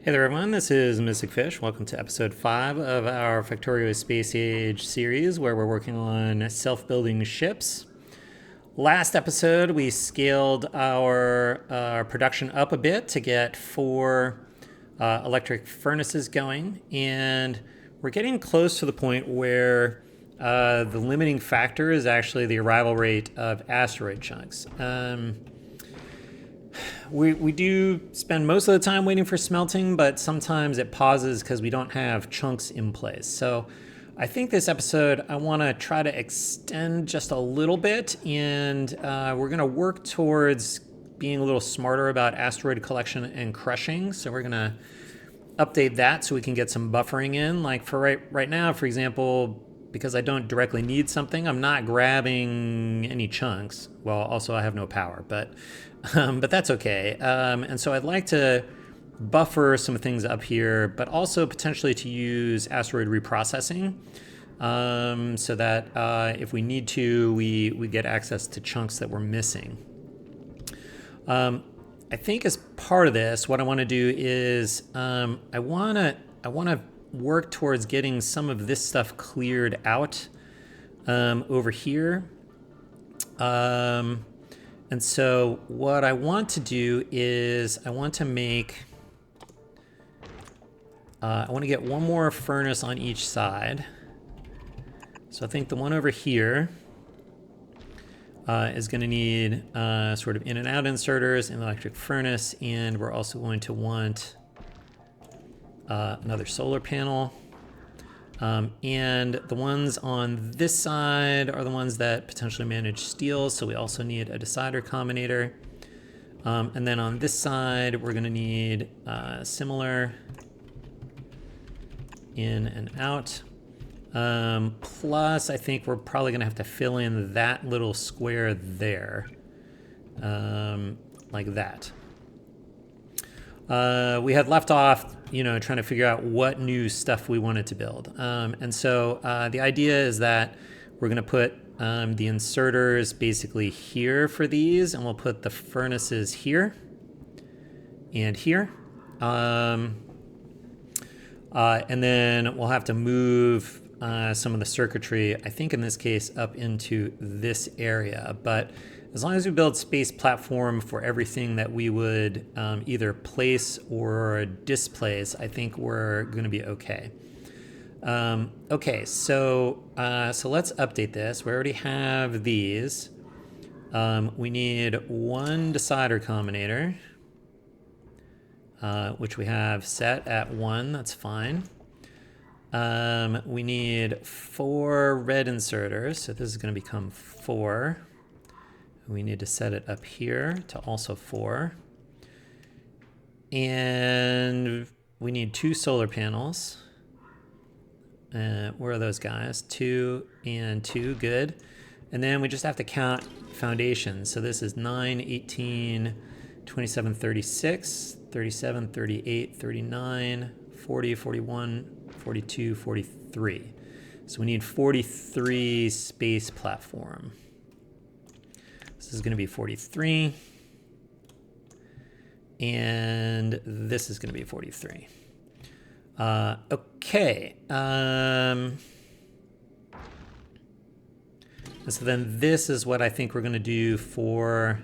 Hey there everyone, this is Mystic Fish. Welcome to episode 5 of our Factorio Space Age series where we're working on self-building ships. Last episode we scaled our production up a bit to get 4 electric furnaces going, and we're getting close to the point where the limiting factor is actually the arrival rate of asteroid chunks. We do spend most of the time waiting for smelting, but sometimes it pauses because we don't have chunks in place. So I think this episode I want to try to extend just a little bit, and we're going to work towards being a little smarter about asteroid collection and crushing. So we're going to update that so we can get some buffering in. Like for right now, for example, because I don't directly need something, I'm not grabbing any chunks. Well, also I have no power, but that's okay. And so I'd like to buffer some things up here, but also potentially to use asteroid reprocessing so that if we need to, we get access to chunks that we're missing. I think as part of this, what I want to do is I want to work towards getting some of this stuff cleared out over here. And so what I want to do is I want to get one more furnace on each side. So I think the one over here is going to need sort of in and out inserters, an electric furnace, and we're also going to want another solar panel. And the ones on this side are the ones that potentially manage steel, so we also need a decider combinator. And then on this side, we're going to need similar in and out. Plus, I think we're probably going to have to fill in that little square there, like that. We had left off, trying to figure out what new stuff we wanted to build. And so the idea is that we're going to put the inserters basically here for these, and we'll put the furnaces here and here. And then we'll have to move some of the circuitry, I think in this case, up into this area. But as long as we build space platform for everything that we would either place or displace, I think we're going to be okay. Okay, so let's update this. We already have these. We need one decider combinator, which we have set at 1. That's fine. We need 4 red inserters, so this is going to become 4. We need to set it up here to also 4. And we need 2 solar panels. Where are those guys? 2 and 2, good. And then we just have to count foundations. So this is 9, 18, 27, 36, 37, 38, 39, 40, 41, 42, 43. So we need 43 space platform. This is going to be 43, and this is going to be 43. Okay. So then this is what I think we're going to do for,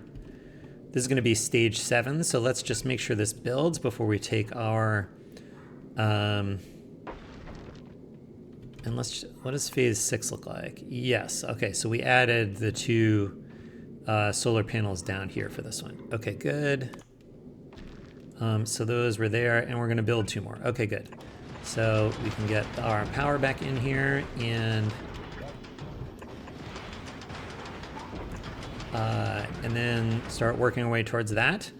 this is going to be stage 7. So let's just make sure this builds before we take our, and what does phase 6 look like? Yes. Okay. So we added the 2 solar panels down here for this one. Okay, good. So those were there, and we're going to build 2 more. Okay, good. So we can get our power back in here, and then start working our way towards that.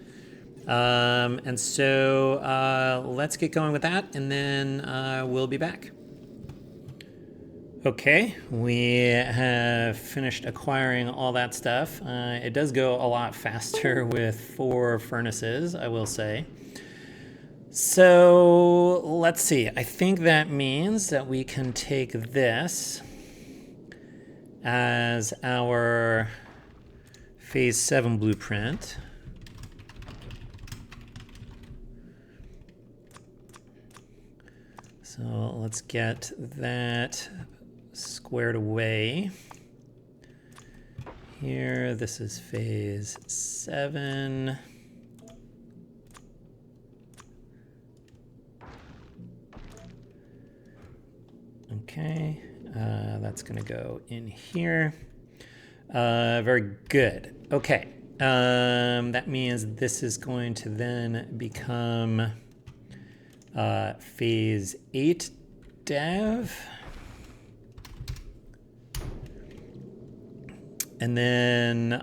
And so let's get going with that, and then we'll be back. Okay, we have finished acquiring all that stuff. It does go a lot faster with 4 furnaces, I will say. So let's see. I think that means that we can take this as our phase 7 blueprint. So let's get that squared away. Here, this is phase 7. Okay, that's gonna go in here. Very good. Okay, that means this is going to then become phase 8 dev. And then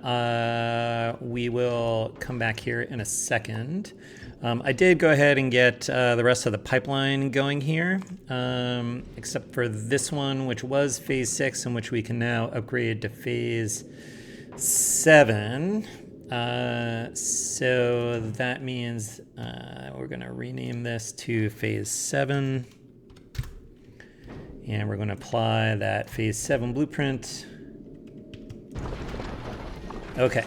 we will come back here in a second. I did go ahead and get the rest of the pipeline going here, except for this one, which was phase 6 and which we can now upgrade to phase 7. So that means we're going to rename this to phase 7. And we're going to apply that phase 7 blueprint. Okay.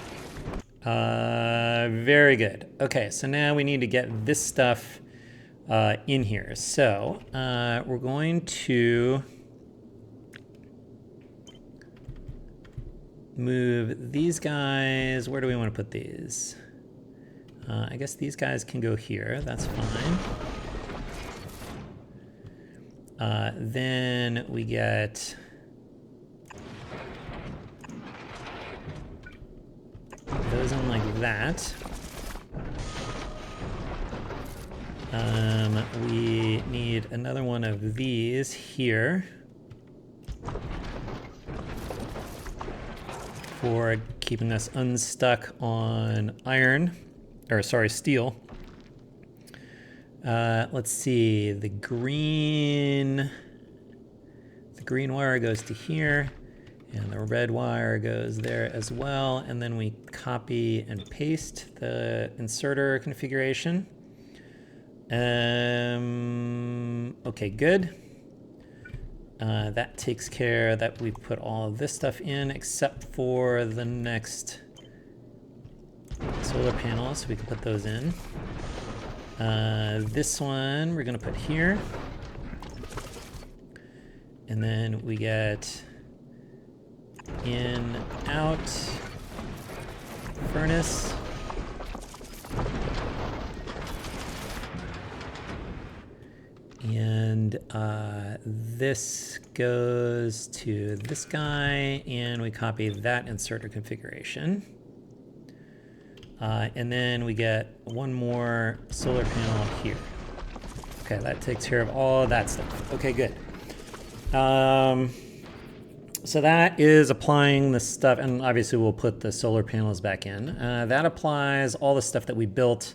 Very good. Okay, so now we need to get this stuff in here. So we're going to move these guys. Where do we want to put these? I guess these guys can go here. That's fine. Then we get those in like that. We need another one of these here for keeping us unstuck on iron, or sorry, steel. Let's see, the green wire goes to here. And the red wire goes there as well. And then we copy and paste the inserter configuration. Okay, good. That takes care that we put all of this stuff in except for the next solar panels. So we can put those in. This one we're going to put here. And then we get in, out, furnace. And this goes to this guy, and we copy that inserter configuration. And then we get one more solar panel here. Okay, that takes care of all of that stuff. Okay, good. So that is applying the stuff, and obviously we'll put the solar panels back in. That applies all the stuff that we built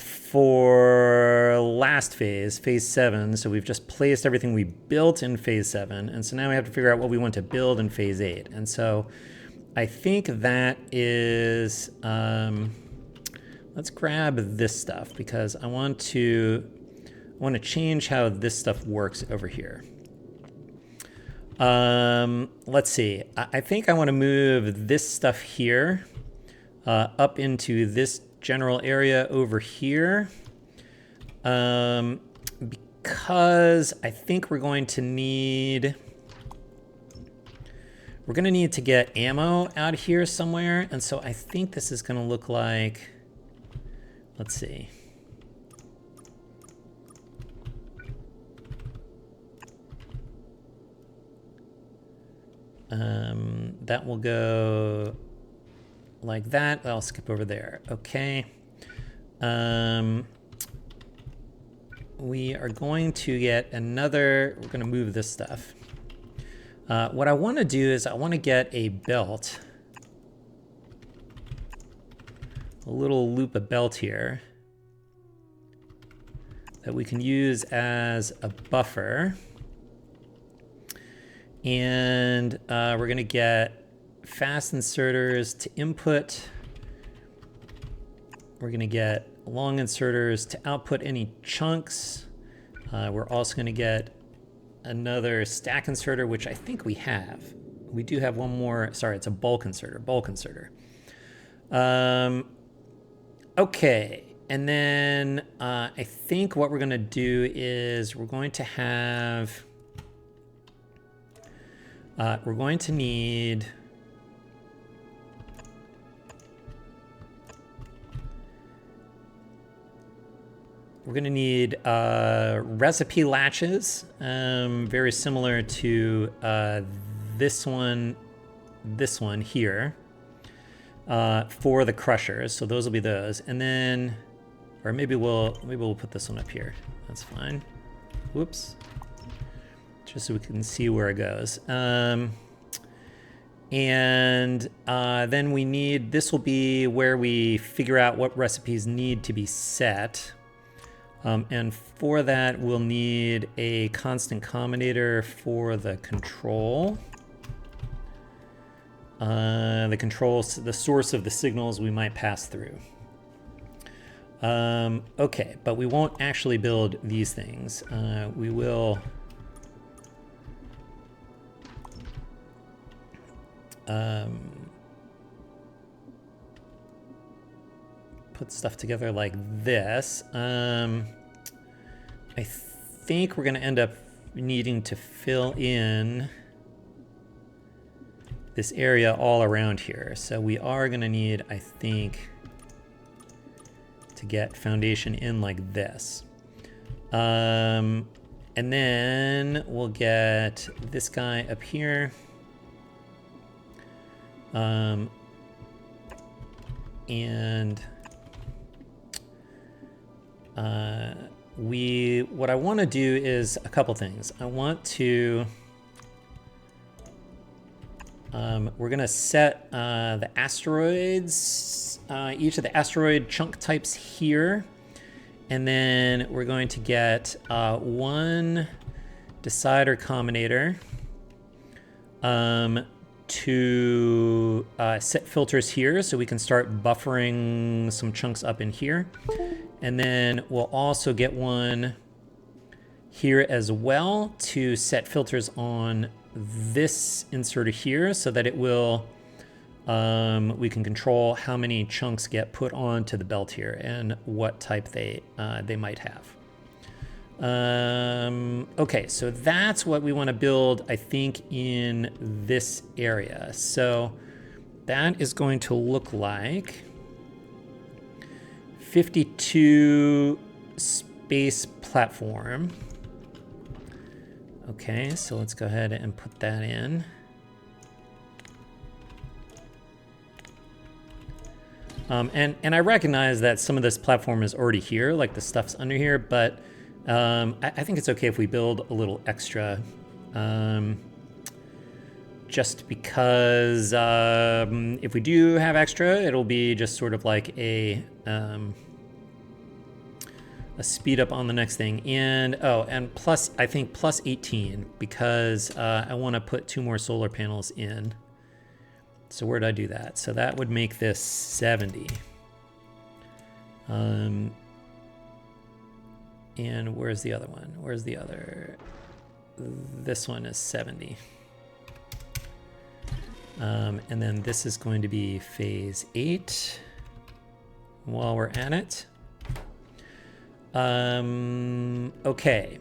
for last phase, phase 7. So we've just placed everything we built in phase 7. And so now we have to figure out what we want to build in phase 8. And so I think that is, let's grab this stuff because I want to change how this stuff works over here. Let's see. I think I want to move this stuff here up into this general area over here because I think we're going to need to get ammo out of here somewhere, and so I think this is going to look like, let's see. That will go like that. I'll skip over there. Okay. We are going to get another, we're going to move this stuff. What I want to do is I want to get a belt, a little loop of belt here that we can use as a buffer. And we're going to get fast inserters to input. We're going to get long inserters to output any chunks. We're also going to get another stack inserter, which I think we have. We do have one more. Sorry, it's a bulk inserter. Okay. And then I think what we're going to do is we're going to have, we're going to need, recipe latches, very similar to this one here, for the crushers. So those will be those, and then, or maybe we'll put this one up here. That's fine. Whoops. Just so we can see where it goes. And then we need, this will be where we figure out what recipes need to be set. And for that, we'll need a constant combinator for the control. The source of the signals we might pass through. Okay, but we won't actually build these things. We will put stuff together like this. I think we're going to end up needing to fill in this area all around here. So we are going to need, I think, to get foundation in like this. And then we'll get this guy up here. What I want to do is a couple things. I want to, we're going to set the asteroids, each of the asteroid chunk types here. And then we're going to get one decider combinator to set filters here so we can start buffering some chunks up in here. And then we'll also get one here as well to set filters on this inserter here so that it will, we can control how many chunks get put onto the belt here and what type they might have. Okay, so that's what we want to build, I think, in this area. So that is going to look like 52 space platform. Okay, so let's go ahead and put that in. And I recognize that some of this platform is already here, like the stuff's under here, but I think it's okay if we build a little extra, just because if we do have extra, it'll be just sort of like a speed up on the next thing. And and plus, I think plus 18 because I want to put 2 more solar panels in. So where did I do that? So that would make this 70. And where's the other one? Where's the other? This one is 70. And then this is going to be phase 8 while we're at it. Okay.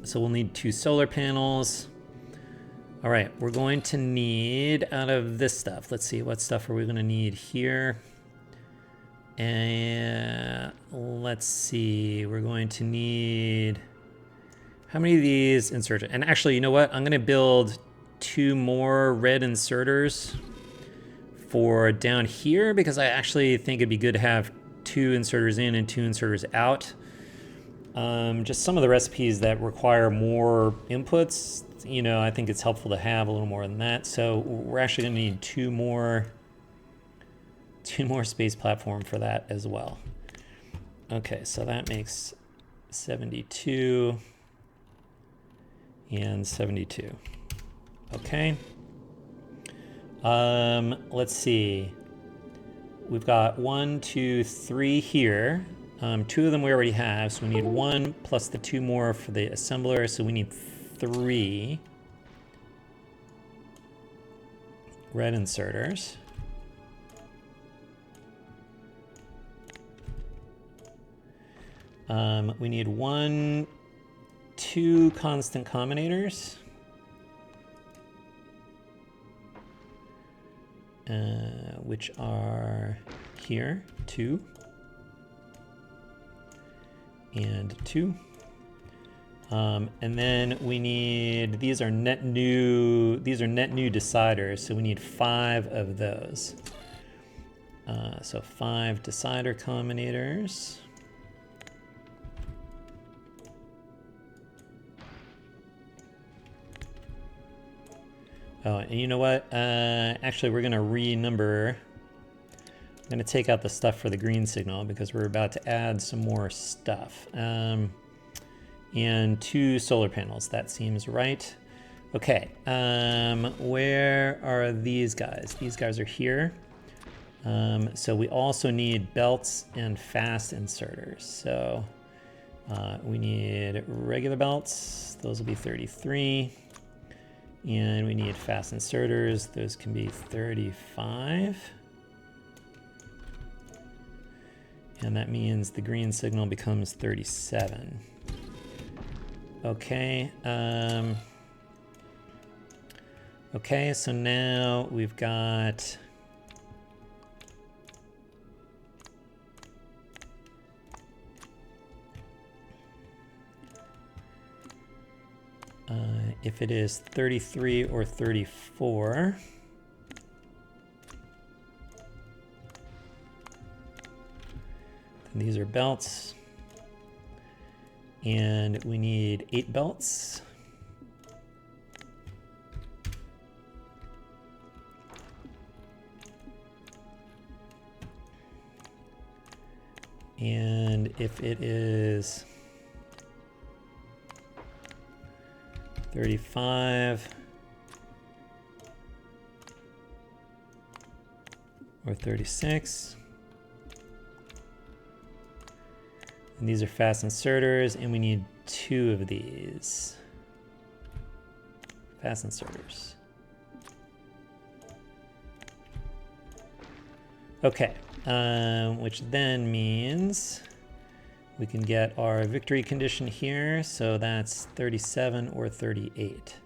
So we'll need 2 solar panels. All right, we're going to need out of this stuff. Let's see, what stuff are we going to need here? And let's see, we're going to need, how many of these inserters? And actually, you know what? I'm going to build 2 more red inserters for down here because I actually think it'd be good to have 2 inserters in and 2 inserters out. Just some of the recipes that require more inputs, you know, I think it's helpful to have a little more than that. So we're actually going to need 2 more space platform for that as well. Okay, so that makes 72 and 72. Okay. Let's see. We've got 1, 2, 3 here. 2 of them we already have, so we need 1 plus the 2 more for the assembler, so we need 3 red inserters. We need 2 constant combinators. Which are here, 2 and 2. And then we need, these are net new deciders, so we need 5 of those. So 5 decider combinators. Oh, and you know what? Actually, we're going to renumber. I'm going to take out the stuff for the green signal because we're about to add some more stuff. And 2 solar panels. That seems right. Okay. Where are these guys? These guys are here. So we also need belts and fast inserters. So we need regular belts. Those will be 33. And we need fast inserters. Those can be 35. And that means the green signal becomes 37. Okay. Okay, so now we've got if it is 33 or 34, then these are belts, and we need 8 belts. And if it is 35 or 36. And these are fast inserters, and we need 2 of these fast inserters. Okay, which then means we can get our victory condition here, so that's 37 or 38.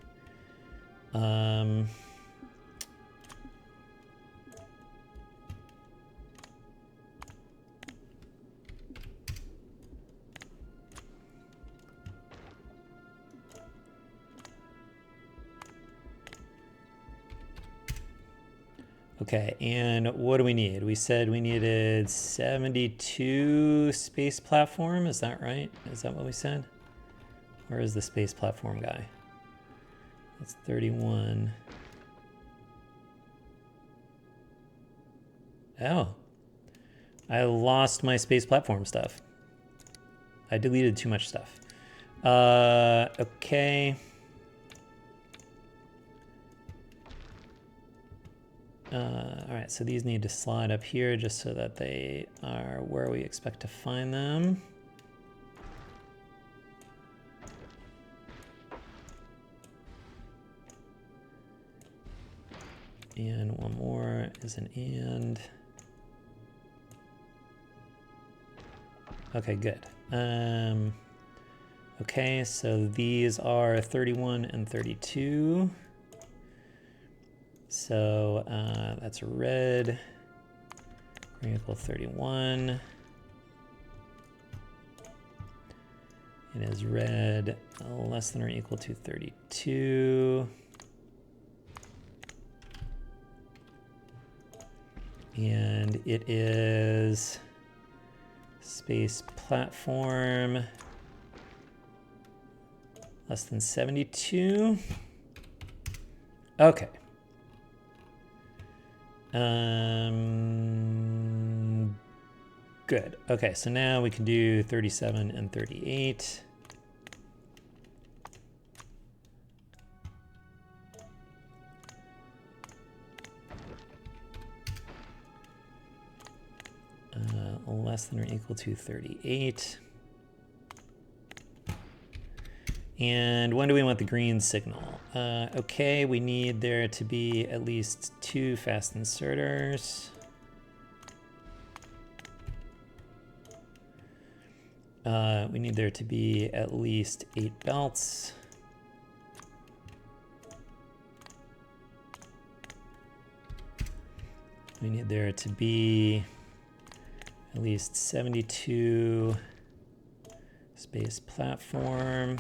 Okay, and what do we need? We said we needed 72 space platform, is that right? Is that what we said? Where is the space platform guy? That's 31. Oh, I lost my space platform stuff. I deleted too much stuff. Okay. All right, so these need to slide up here just so that they are where we expect to find them. And one more is an and. Okay, good. Okay, so these are 31 and 32. So that's red, green equal 31. It is red less than or equal to 32. And it is space platform less than 72. Okay. Good. Okay, so now we can do 37 and 38. Less than or equal to 38. And when do we want the green signal? Okay, we need there to be at least 2 fast inserters. We need there to be at least 8 belts. We need there to be at least 72 space platform.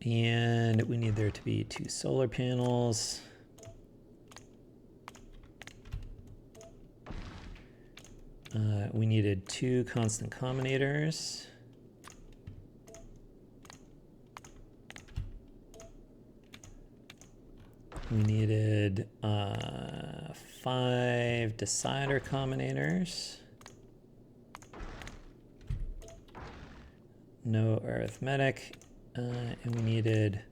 And we need there to be 2 solar panels. We needed 2 constant combinators. We needed 5 decider combinators. No arithmetic. And we needed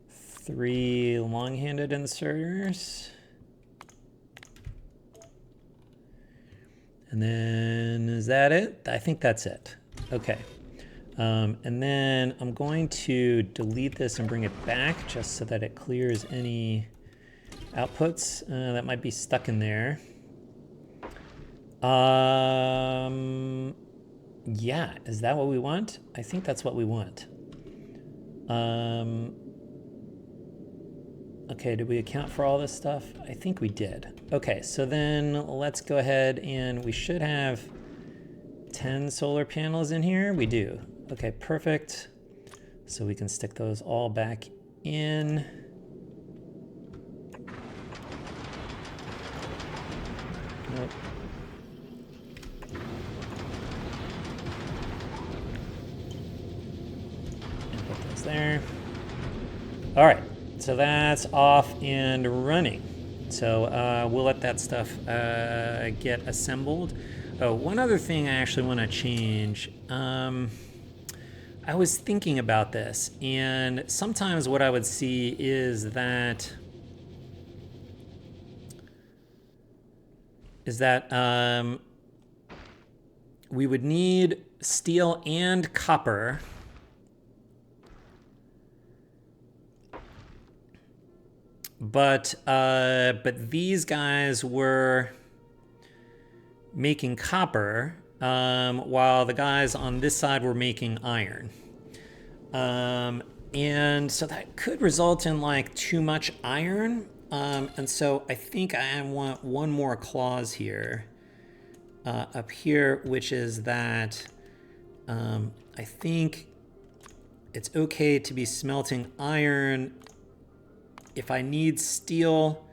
3 long-handed inserters. And then, is that it? I think that's it. Okay. And then I'm going to delete this and bring it back just so that it clears any outputs that might be stuck in there. Yeah, is that what we want? I think that's what we want. Okay, did we account for all this stuff? I think we did. Okay, so then let's go ahead and we should have 10 solar panels in here. We do. Okay, perfect. So we can stick those all back in. Nope. And put those there. All right. So that's off and running. So we'll let that stuff get assembled. Oh, one other thing I actually want to change. I was thinking about this, and sometimes what I would see is that we would need steel and copper. But these guys were making copper, while the guys on this side were making iron. And so that could result in like too much iron. And so I think I want one more clause here, up here, which is that I think it's okay to be smelting iron if I need steel,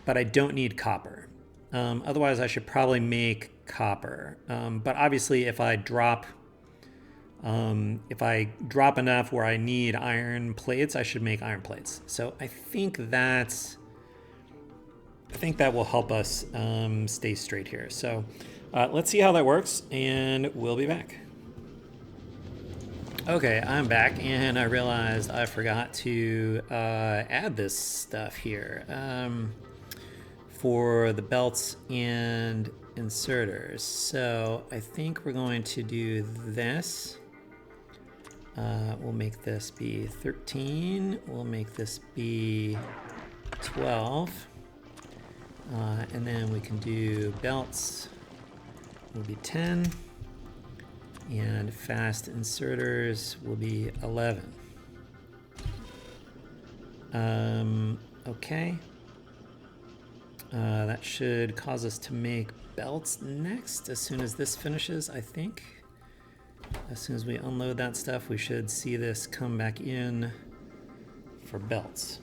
but I don't need copper. Otherwise, I should probably make copper. But obviously, if I drop enough where I need iron plates, I should make iron plates. So I think that will help us stay straight here. So let's see how that works, and we'll be back. Okay, I'm back, and I realized I forgot to add this stuff here for the belts and inserters. So I think we're going to do this. We'll make this be 13. We'll make this be 12. And then we can do belts will be 10. And fast inserters will be 11. Okay. That should cause us to make belts next as soon as this finishes, I think. As soon as we unload that stuff, we should see this come back in for belts.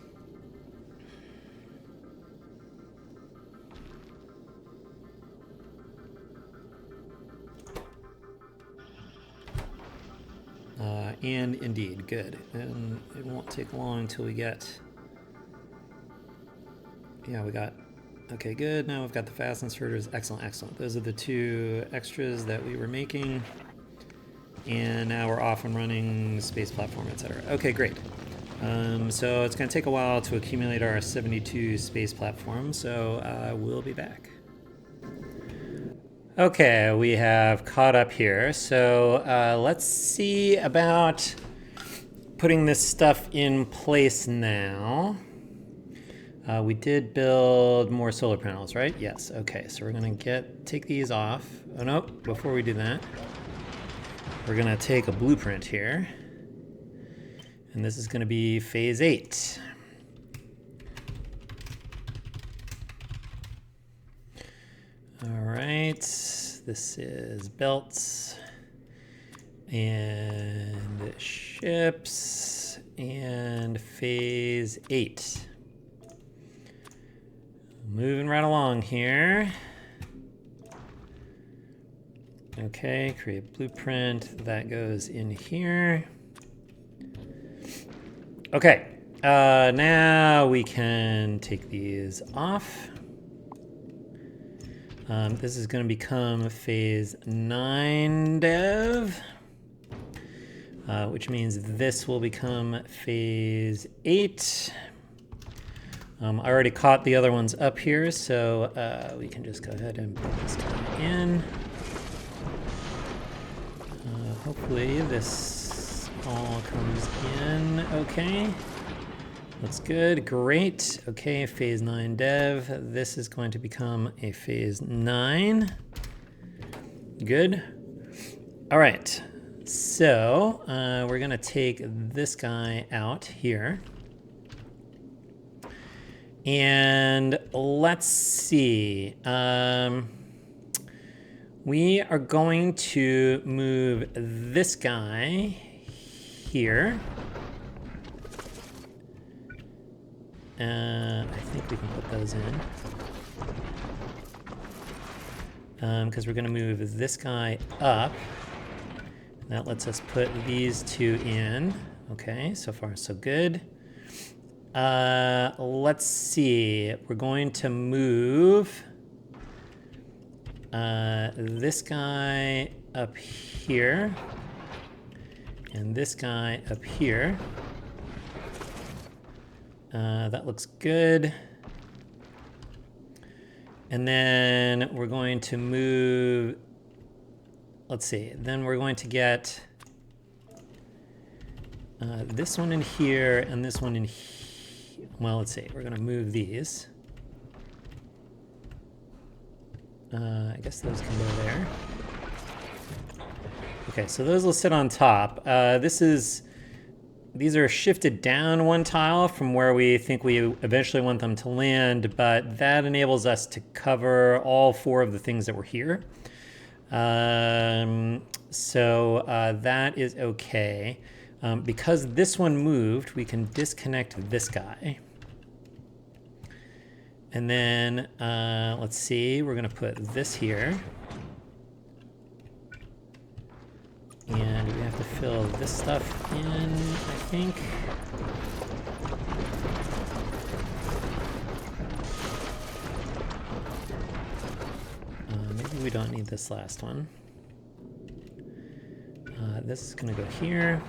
And indeed, good. And it won't take long until we get... Yeah, we got... Okay, good. Now we've got the fast inserters. Excellent, excellent. Those are the 2 extras that we were making. And now we're off and running, space platform, etc. Okay, great. So it's going to take a while to accumulate our 72 space platforms, so we'll be back. Okay, we have caught up here. So let's see about putting this stuff in place now. We did build more solar panels, right? Yes. Okay, so we're gonna take these off. Oh no, before we do that, we're gonna take a blueprint here. And this is gonna be phase 8. All right, this is belts and ships and phase 8. Moving right along here. Okay, create blueprint. That goes in here. Okay, now we can take these off. This is going to become phase 9 dev, which means this will become phase 8. I already caught the other ones up here, so we can just go ahead and put this guy in. Hopefully this all comes in okay. Looks good, great. Okay, phase 9 dev. This is going to become a phase 9. Good. All right, so we're gonna take this guy out here. And let's see. We are going to move this guy here. I think we can put those in. Because we're going to move this guy up. That lets us put these two in. Okay, so far so good. Let's see. We're going to move this guy up here and this guy up here. That looks good. And then we're going to move, let's see, then we're going to get this one in here and this one in here. Well, let's see, we're going to move these. I guess those can go there. Okay, so those will sit on top. These are shifted down one tile from where we think we eventually want them to land, but that enables us to cover all 4 of the things that were here. So that is okay. Because this one moved, we can disconnect this guy. And then, let's see, we're gonna put this here. And we have to fill this stuff in, I think. Maybe we don't need this last one. This is gonna go here.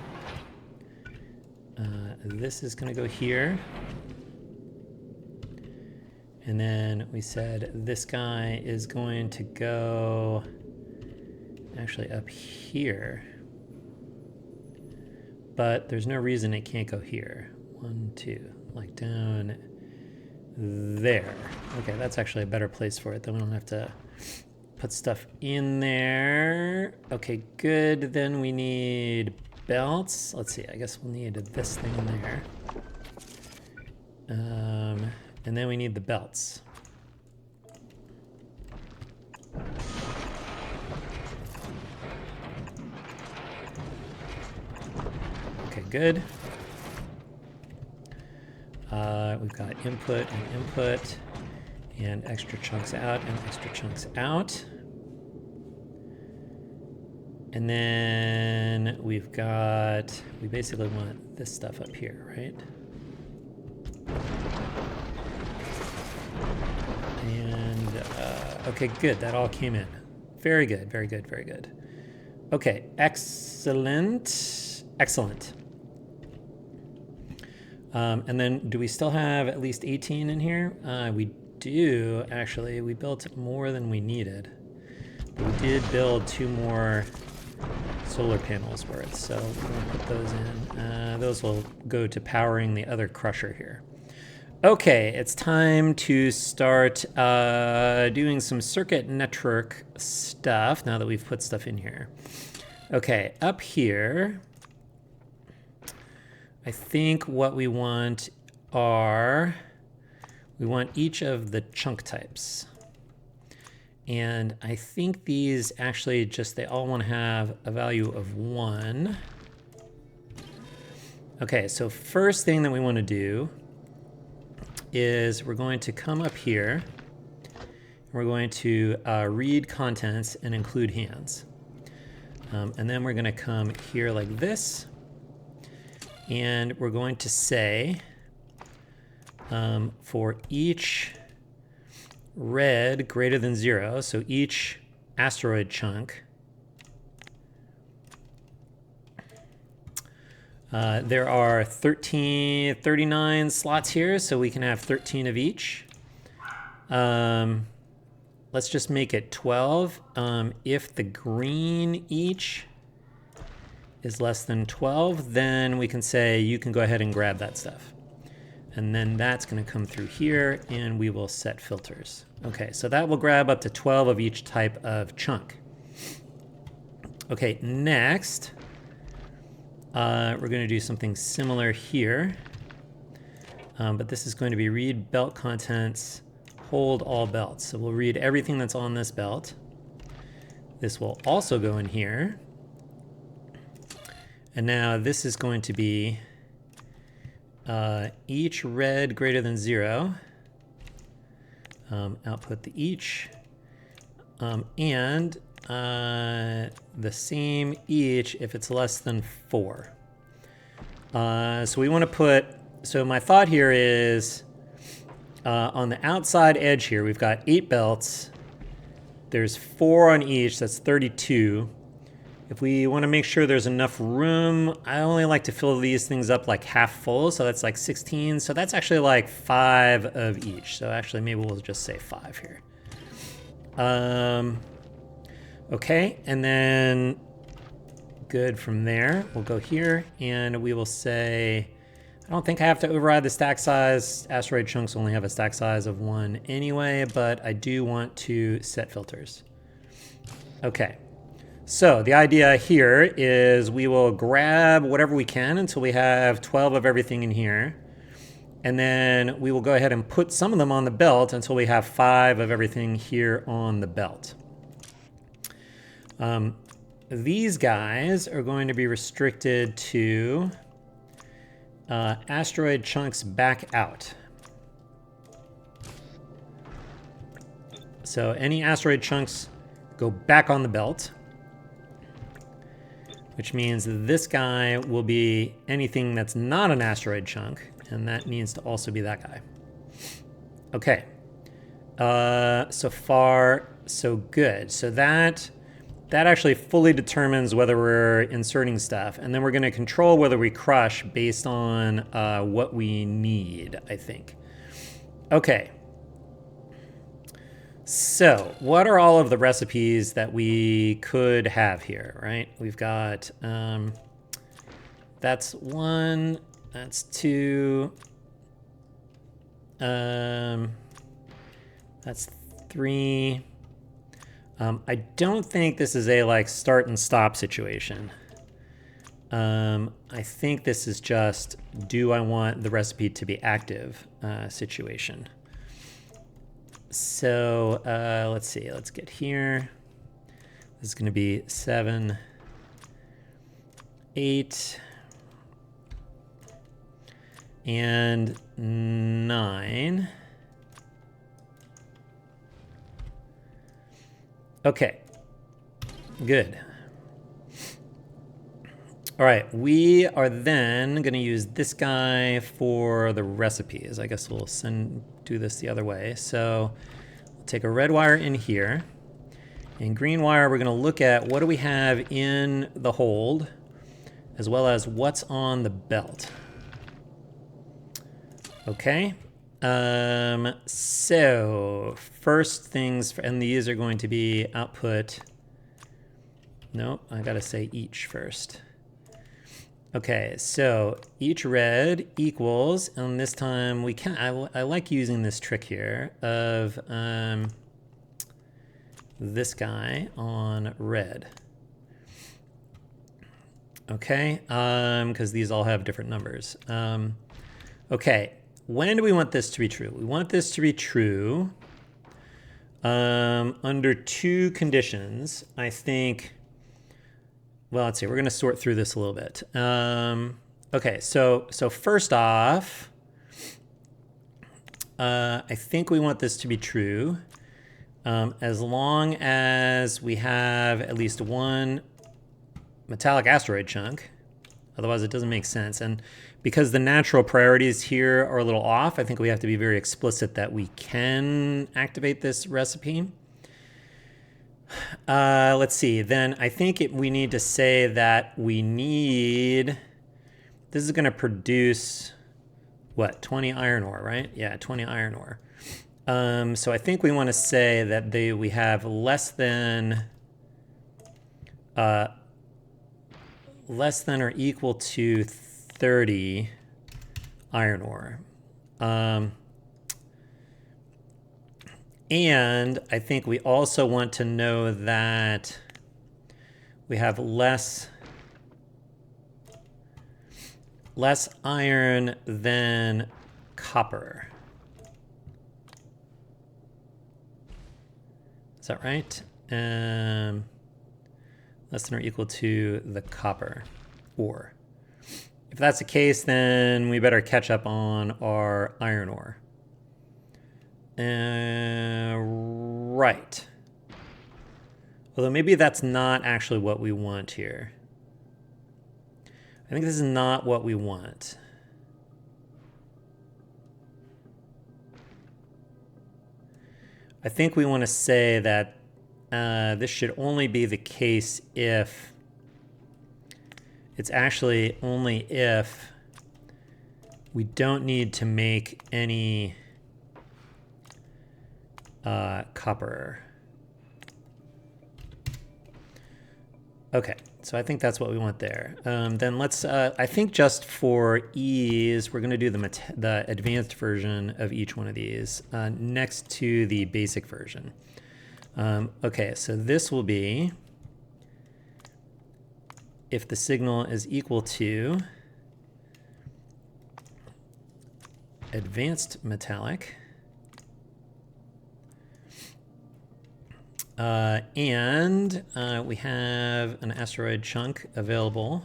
This is gonna go here. And then we said this guy is going to go actually up here. But there's no reason it can't go here. 1, 2, like down there. Okay, that's actually a better place for it. Then we don't have to put stuff in there. Okay, good. Then we need belts. Let's see, I guess we'll need this thing in there. And then we need the belts. Okay, good. We've got input and input, and extra chunks out and extra chunks out. And then we basically want this stuff up here, right? And, okay, good, that all came in. Very good, very good, very good. Okay, excellent, excellent. And then do we still have at least 18 in here? We do, actually. We built more than we needed. But we did build 2 more solar panels worth, so we're gonna put those in. Those will go to powering the other crusher here. Okay, it's time to start doing some circuit network stuff now that we've put stuff in here. Okay, up here, I think what we want are, we want each of the chunk types. And I think these actually just, they all want to have a value of 1. Okay, so first thing that we want to do is we're going to come up here. We're going to read contents and include hands. And then we're going to come here like this. And we're going to say for each red greater than 0, so each asteroid chunk, there are 39 slots here, so we can have 13 of each. Let's just make it 12. If the green each is less than 12, then we can say you can go ahead and grab that stuff. And then that's going to come through here, and we will set filters. Okay, so that will grab up to 12 of each type of chunk. Okay, next, we're going to do something similar here. But this is going to be read belt contents, hold all belts. So we'll read everything that's on this belt. This will also go in here. And now this is going to be each red greater than 0. Output the each. And the same each if it's less than 4. So we want to put, so my thought here is on the outside edge here, we've got 8 belts. There's 4 on each, that's 32. If we want to make sure there's enough room, I only like to fill these things up like half full, so that's like 16. So that's actually like 5 of each. So actually maybe we'll just say 5 here. Okay, and then good from there. We'll go here and we will say, I don't think I have to override the stack size. Asteroid chunks only have a stack size of 1 anyway, but I do want to set filters. Okay. So the idea here is we will grab whatever we can until we have 12 of everything in here. And then we will go ahead and put some of them on the belt until we have 5 of everything here on the belt. These guys are going to be restricted to asteroid chunks back out. So any asteroid chunks go back on the belt, which means this guy will be anything that's not an asteroid chunk, and that needs to also be that guy. Okay, so far so good. So that actually fully determines whether we're inserting stuff, and then we're going to control whether we crush based on what we need, I think. Okay. So what are all of the recipes that we could have here, right? We've got, that's 1, that's 2, that's 3. I don't think this is a like start and stop situation. I think this is just, do I want the recipe to be active situation. So let's see, let's get here. This is going to be 7, 8, and 9. Okay, good. All right, we are then going to use this guy for the recipes. I guess we'll do this the other way. So we'll take a red wire in here. And green wire, we're going to look at what do we have in the hold, as well as what's on the belt. Okay. So first things, and these are going to be output. Nope, I got to say each first. Okay, so each red equals, and this time we can, I like using this trick here of this guy on red. Okay, because these all have different numbers. Okay, when do we want this to be true? We want this to be true under two conditions. I think, well, let's see, we're gonna sort through this a little bit. Okay, so first off, I think we want this to be true as long as we have at least one metallic asteroid chunk. Otherwise it doesn't make sense. And because the natural priorities here are a little off, I think we have to be very explicit that we can activate this recipe. Let's see, then I think we need to say that we need, this is gonna produce what, 20 iron ore, right? Yeah, 20 iron ore. So I think we want to say that we have less than or equal to 30 iron ore. And I think we also want to know that we have less iron than copper. Is that right? Less than or equal to the copper ore. If that's the case, then we better catch up on our iron ore. Right. Although maybe that's not actually what we want here. I think this is not what we want. I think we want to say that this should only be the case if it's actually only if we don't need to make any copper. Okay, so I think that's what we want there. Then let's, I think just for ease, we're gonna do the advanced version of each one of these next to the basic version. Okay, so this will be if the signal is equal to advanced metallic and we have an asteroid chunk available.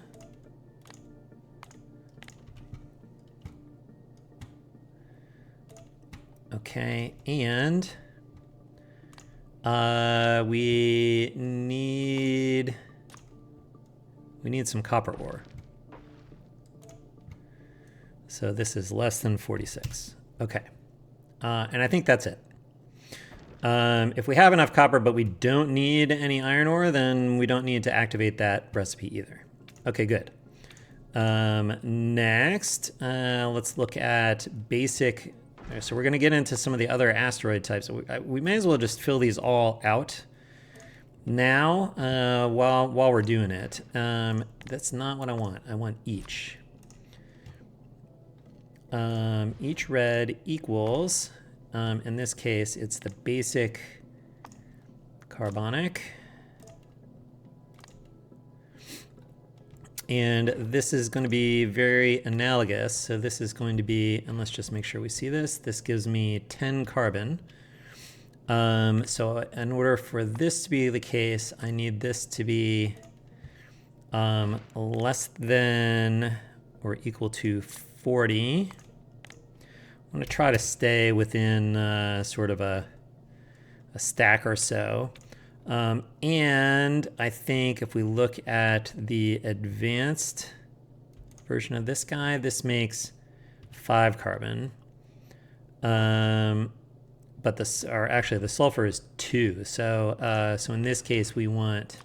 Okay, and we need some copper ore. So this is less than 46. Okay, and I think that's it. If we have enough copper but we don't need any iron ore, then we don't need to activate that recipe either. Okay, good. Next, let's look at basic. So we're going to get into some of the other asteroid types. We may as well just fill these all out now while we're doing it. That's not what I want. I want each. Each red equals, in this case, it's the basic carbonic. And this is going to be very analogous. So this is going to be, and let's just make sure we see this. This gives me 10 carbon. So in order for this to be the case, I need this to be less than or equal to 40. I'm going to try to stay within sort of a stack or so. And I think if we look at the advanced version of this guy, this makes 5 carbon. But actually the sulfur is 2. So so in this case we want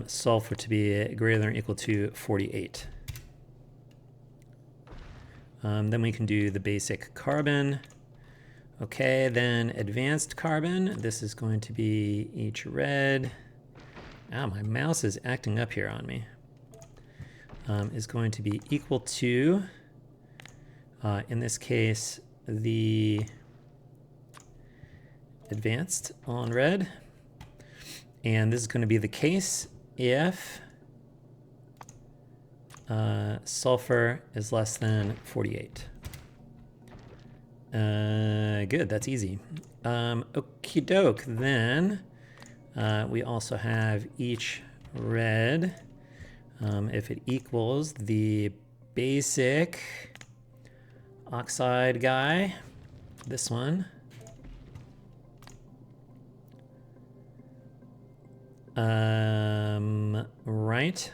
sulfur to be greater than or equal to 48. Then we can do the basic carbon. Okay, then advanced carbon. This is going to be each red. Ah, my mouse is acting up here on me. is going to be equal to, in this case, the advanced on red. And this is going to be the case if sulfur is less than 48. Good, that's easy. Okie doke, then we also have each red, if it equals the basic oxide guy, this one. Right.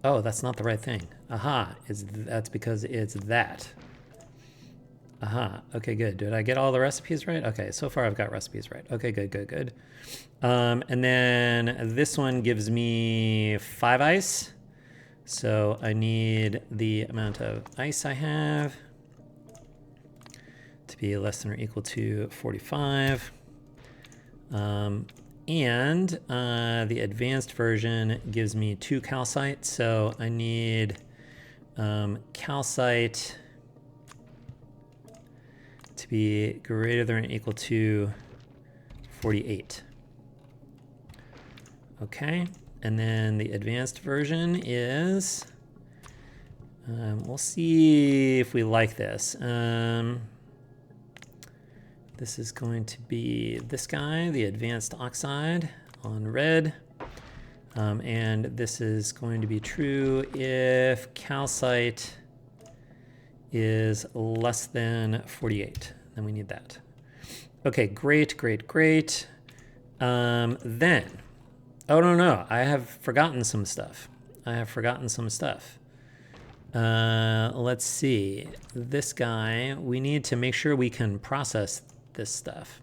Oh, that's not the right thing. Aha, that's because it's that. Aha, okay, good. Did I get all the recipes right? Okay, so far I've got recipes right. Okay, good, good, good. And then this one gives me 5 ice. So I need the amount of ice I have to be less than or equal to 45. And the advanced version gives me 2 calcite, so I need calcite to be greater than or equal to 48. Okay, and then the advanced version is, we'll see if we like this. This is going to be this guy, the advanced oxide on red. And this is going to be true if calcite is less than 48. Then we need that. Okay, great, great, great. Then, oh no, I have forgotten some stuff. Let's see. This guy, we need to make sure we can process this stuff.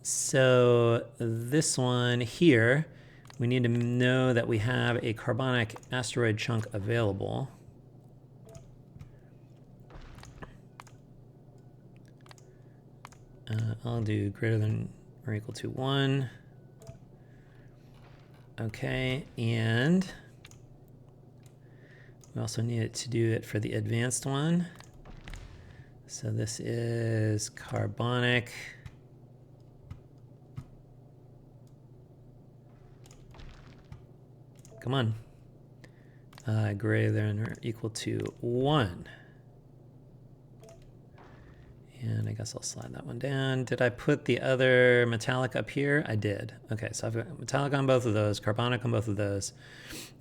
So this one here, we need to know that we have a carbonic asteroid chunk available. I'll do greater than or equal to 1. Okay, and we also need it to do it for the advanced one. So this is carbonic. Come on. Greater than or equal to 1. And I guess I'll slide that one down. Did I put the other metallic up here? I did. Okay, so I've got metallic on both of those, carbonic on both of those.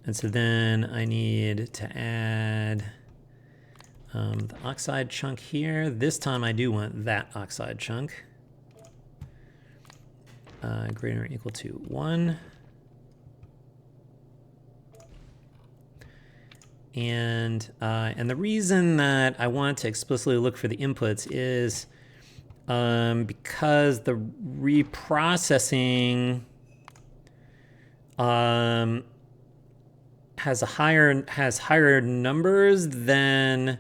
And so then I need to add the oxide chunk here. This time I do want that oxide chunk. Greater or equal to 1. And the reason that I want to explicitly look for the inputs is because the reprocessing has higher numbers than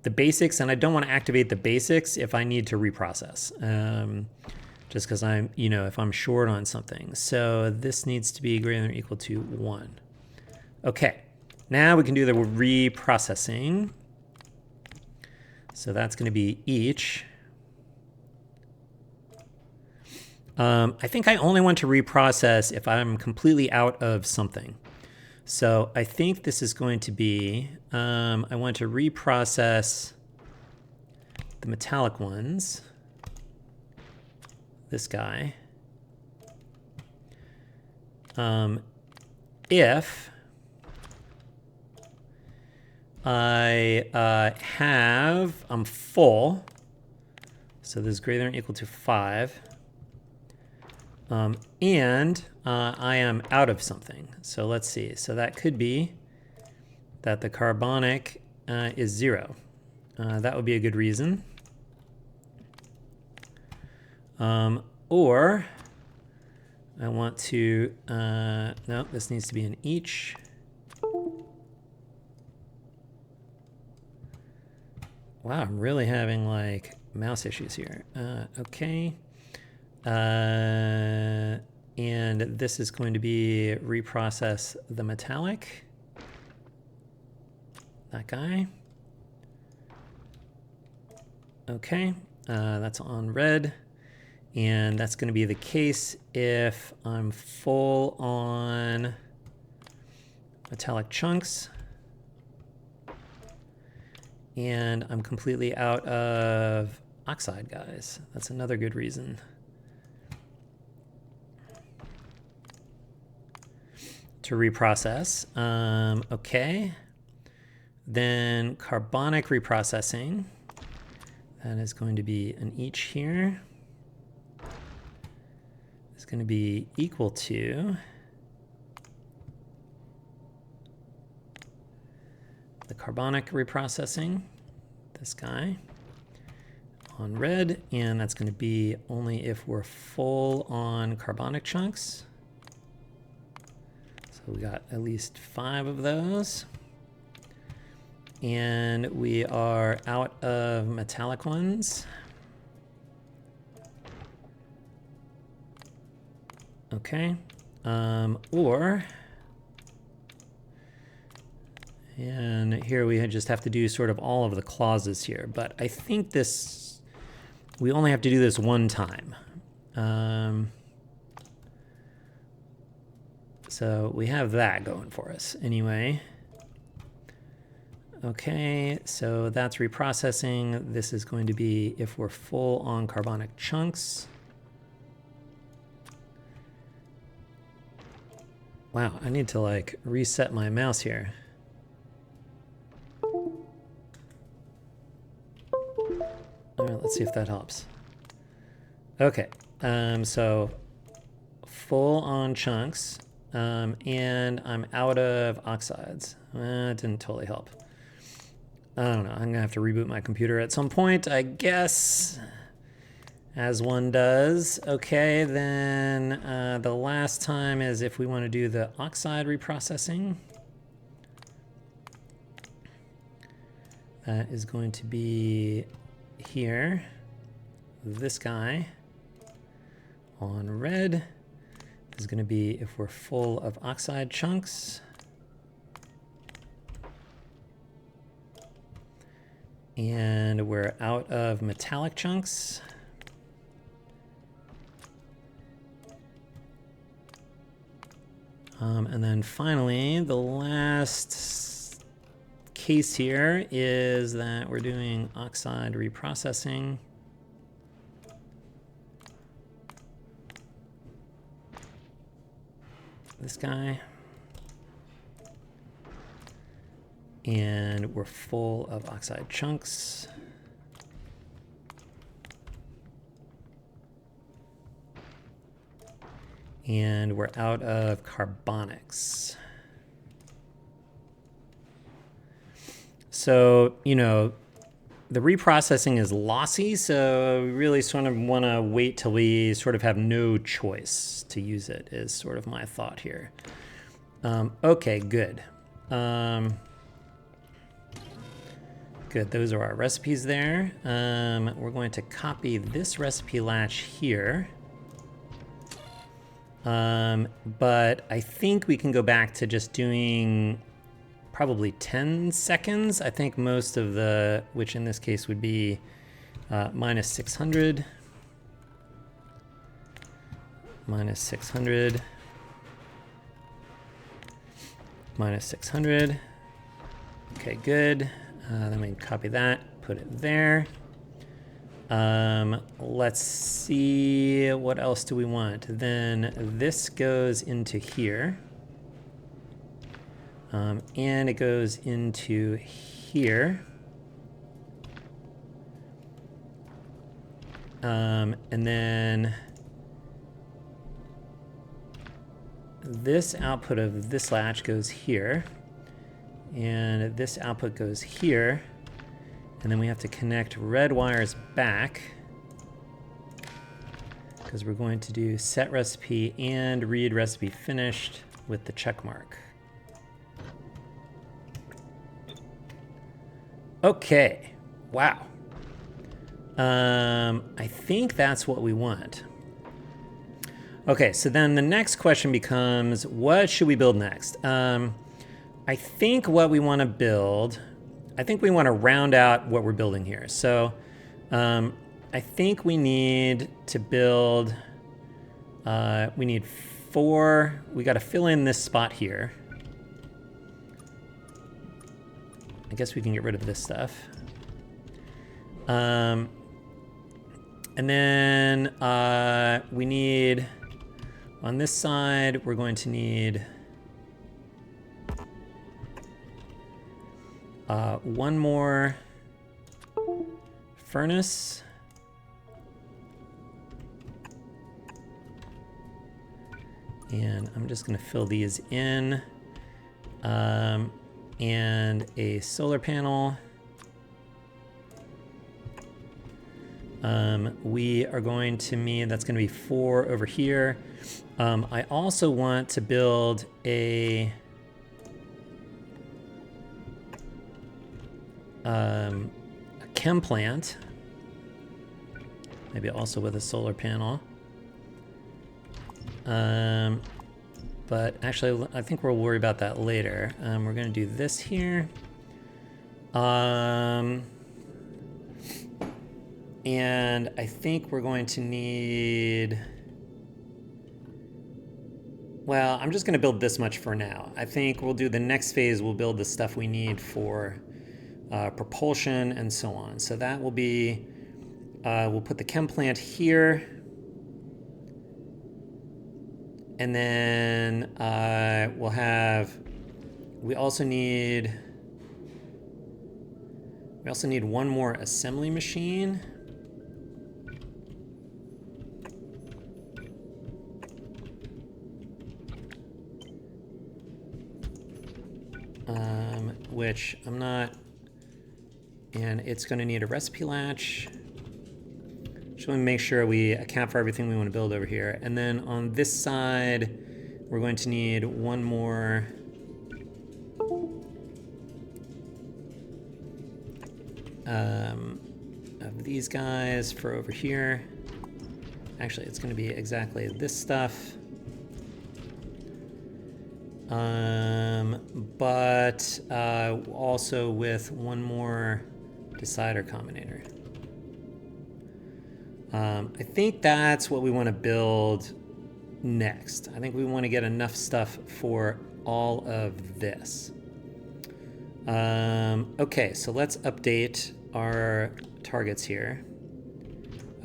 the basics, and I don't want to activate the basics if I need to reprocess, just because I'm, if I'm short on something. So this needs to be greater than or equal to 1. Okay. Now we can do the reprocessing. So that's going to be each. I think I only want to reprocess if I'm completely out of something. So I think this is going to be, I want to reprocess the metallic ones. This guy. If I'm full, so this is greater than or equal to 5, and I am out of something. So let's see. So that could be that the carbonic is 0. That would be a good reason. Or I want to, no, this needs to be an each. Wow, I'm really having like mouse issues here. Okay. And this is going to be reprocess the metallic. That guy. Okay, that's on red. And that's going to be the case if I'm full on metallic chunks. And I'm completely out of oxide guys. That's another good reason. To reprocess. Okay. Then carbonic reprocessing. That is going to be an each here. It's going to be equal to the carbonic reprocessing, this guy, on red, and that's going to be only if we're full on carbonic chunks. So we got at least 5 of those. And we are out of metallic ones. Okay. And here we just have to do sort of all of the clauses here. But I think this, we only have to do this one time. So we have that going for us anyway. Okay, so that's reprocessing. This is going to be if we're full on carbonic chunks. Wow, I need to like reset my mouse here. All right, let's see if that helps. Okay, so full on chunks, and I'm out of oxides. It didn't totally help. I don't know, I'm gonna have to reboot my computer at some point, I guess, as one does. Okay, then the last time is if we want to do the oxide reprocessing. That is going to be here, this guy on red. This is going to be if we're full of oxide chunks. And we're out of metallic chunks. And then finally, the last case here is that we're doing oxide reprocessing. This guy. And we're full of oxide chunks. And we're out of carbonics. So, you know, the reprocessing is lossy, so we really sort of want to wait till we sort of have no choice to use it, is sort of my thought here. Okay, good. Good, those are our recipes there. We're going to copy this recipe latch here. But I think we can go back to just doing probably 10 seconds. I think most of the, which in this case would be minus 600. Minus 600. Minus 600. Okay, good. Then we can copy that, put it there. Let's see, what else do we want? Then this goes into here. And it goes into here. And then this output of this latch goes here. And this output goes here. And then we have to connect red wires back because we're going to do set recipe and read recipe finished with the check mark. Okay, wow. I think that's what we want. Okay, so then the next question becomes, what should we build next? I think what we want to build, I think we want to round out what we're building here. So I think we need to build, we need 4, we got to fill in this spot here. I guess we can get rid of this stuff. And then we need, on this side, we're going to need 1 more furnace. And I'm just going to fill these in. And a solar panel. We are going to need, that's going to be 4 over here. I also want to build a chem plant, maybe also with a solar panel. But actually, I think we'll worry about that later. We're going to do this here. And I think we're going to need, well, I'm just going to build this much for now. I think we'll do the next phase, we'll build the stuff we need for propulsion and so on. So that will be, we'll put the chem plant here. And then we'll have, we also need 1 more assembly machine. Which I'm not, and it's going to need a recipe latch. Just want to make sure we account for everything we want to build over here. And then on this side, we're going to need 1 more of these guys for over here. Actually, it's going to be exactly this stuff. But also with 1 more decider combinator. I think that's what we want to build next. I think we want to get enough stuff for all of this. Okay, so let's update our targets here.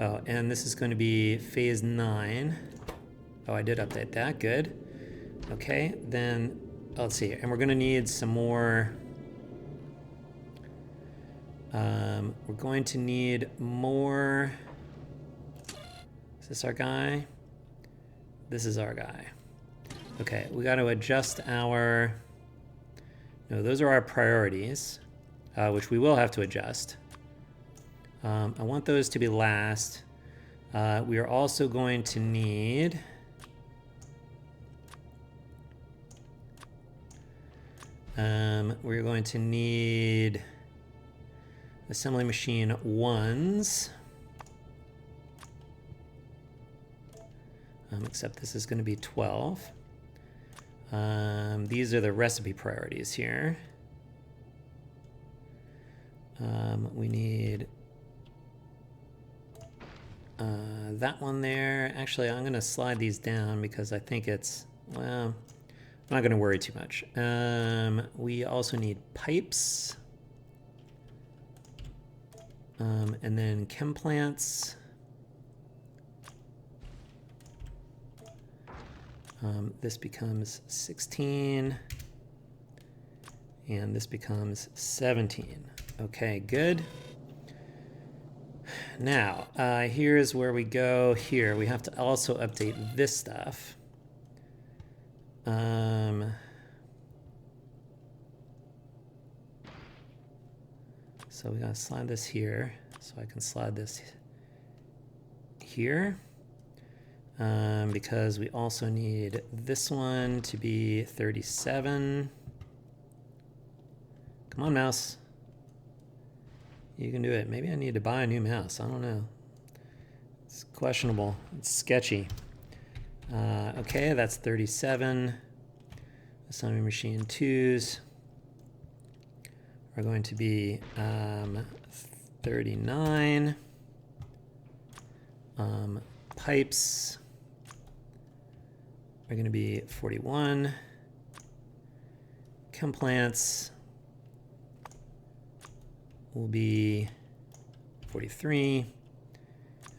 Oh, and this is going to be phase 9. Oh, I did update that, good. Okay, then let's see, and we're going to need some more. We're going to need more. Is this our guy? This is our guy. Okay, we got to adjust our, no, those are our priorities, which we will have to adjust. I want those to be last. We are also going to need, we're going to need assembly machine 1s. Except this is going to be 12. These are the recipe priorities here. We need that one there. Actually, I'm going to slide these down because I think it's, well, I'm not going to worry too much. We also need pipes. And then chem plants. This becomes 16. And this becomes 17. Okay, good. Now, here's where we go here. We have to also update this stuff. So we gotta slide this here. So I can slide this here. Because we also need this one to be 37. Come on, mouse. You can do it. Maybe I need to buy a new mouse. I don't know. It's questionable. It's sketchy. Okay, that's 37. Assembly machine 2s are going to be 39. Pipes are going to be 41. Chem plants will be 43.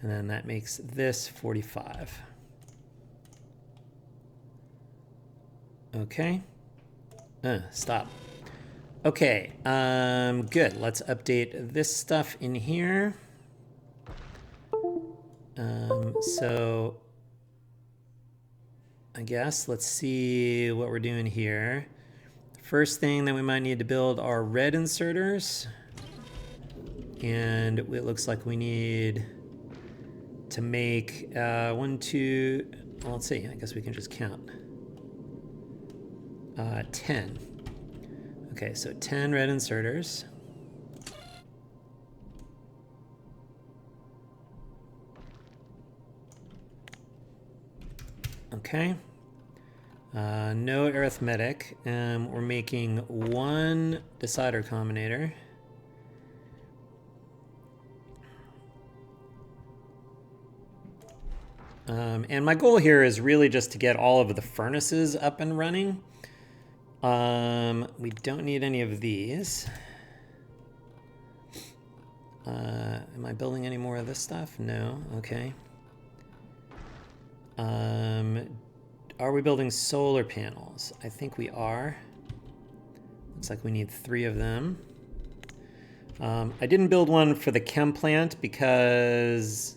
And then that makes this 45. Okay. Stop. Okay, good. Let's update this stuff in here. So I guess let's see what we're doing here. First thing that we might need to build are red inserters. And it looks like we need to make 1, 2, well, let's see, I guess we can just count. 10. Okay, so 10 red inserters. Okay. No arithmetic. We're making 1 decider combinator. And my goal here is really just to get all of the furnaces up and running. We don't need any of these. Am I building any more of this stuff? No. Okay. Are we building solar panels? I think we are. Looks like we need 3 of them. I didn't build one for the chem plant because...